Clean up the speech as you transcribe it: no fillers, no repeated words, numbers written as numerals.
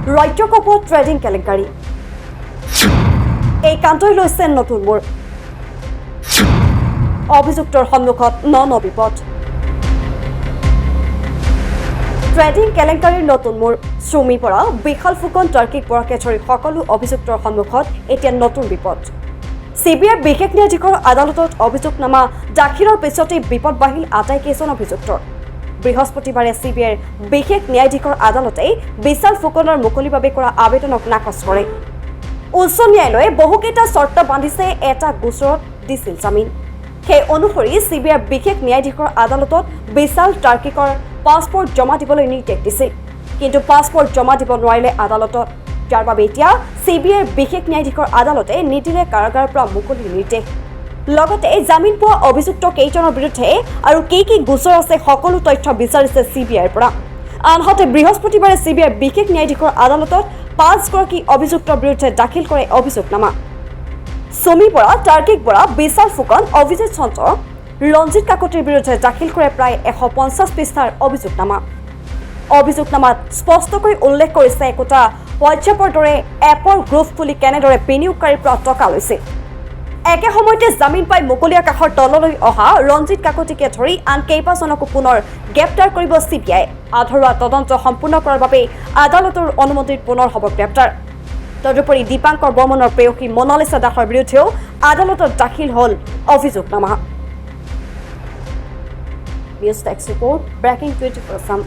ৰাজ্যক হ'ব ট্ৰেডিং কেলেংকাৰী এই কাণ্ডই লৈছে নতুন মোৰ অভিযুক্তৰ সন্মুখত ন বিপদ ট্ৰেডিং কেলেংকাৰীৰ নতুন মোৰ শ্ৰুমিৰ পৰা বিশাল ফুকন টাৰ্কিক পৰাকে ধৰি সকলো অভিযুক্তৰ সন্মুখত এতিয়া নতুন বিপদ CBI বিশেষ ন্যায়াধীশৰ আদালতত অভিযোগনামা দাখিলৰ পিছতে বিপদ বাঢ়িল আটাইকেইজন অভিযুক্তৰ বৃহস্পতিবাৰে CBIৰ বিশেষ ন্যায়াধীশৰ আদালতে বিশাল ফুকনৰ মুকলিভাৱে কৰা আবেদনক নাকচ কৰে উচ্চ ন্যায়ালয়ে বহুকেইটা চৰ্ত বান্ধিছে এটা গোচৰত দিছিল জামিন সেই অনুসৰি CBIৰ বিশেষ ন্যায়াধীশৰ আদালতত বিশাল টাৰ্কিকৰ পাছপোৰ্ট জমা দিবলৈ নিৰ্দেশ দিছিল কিন্তু পাছপোৰ্ট জমা দিব নোৱাৰিলে আদালতত যাৰ বাবে এতিয়া CBIৰ বিশেষ ন্যায়াধীশৰ আদালতে নিদিলে কাৰাগাৰৰ পৰা মুকলিৰ নিৰ্দেশ লগতে জামিন পোৱা অভিযুক্ত কেইজনৰ বিৰুদ্ধে আৰু কি গোচৰ আছে সকলো তথ্য বিচাৰিছে CBIৰ পৰা আনহাতে বৃহস্পতিবাৰে CBIৰ বিশেষ ন্যায়াধীশৰ আদালতত 5 গৰাকী অভিযুক্তৰ বিৰুদ্ধে দাখিল কৰে অভিযোগনামা শ্ৰুমিৰ পৰা টাৰ্কিক বৰা বিশাল ফুকন অভিজিত চন্দ্ৰ ৰঞ্জিত কাকতিৰ বিৰুদ্ধে দাখিল কৰে প্ৰায় 150 পৃষ্ঠাৰ অভিযোগনামাত স্পষ্টকৈ উল্লেখ কৰিছে একোটা হোৱাটছএপৰ দৰে এপৰ গ্ৰুপ খুলি কেনেদৰে বিনিয়োগকাৰীৰ পৰা টকা লৈছিল একে সময়তে জামিন পাই মুকলি আকাশৰ তললৈ অহা ৰঞ্জিত কাকতিকে ধৰি আন কেইবাজনকো পুনৰ গ্ৰেপ্তাৰ কৰিব CBI আধৰুৱা তদন্ত সম্পূৰ্ণ কৰাৰ বাবে আদালতৰ অনুমতিত পুনৰ হ'ব গ্ৰেপ্তাৰ তদুপৰি দীপাংকৰ বৰ্মনৰ প্ৰেয়সী মনালিছা দাসৰ বিৰুদ্ধেও আদালতত দাখিল হ'ল অভিযোগনামা নিউজ টেক্স ৰিপৰ্ট ব্ৰেকিং 24 আছাম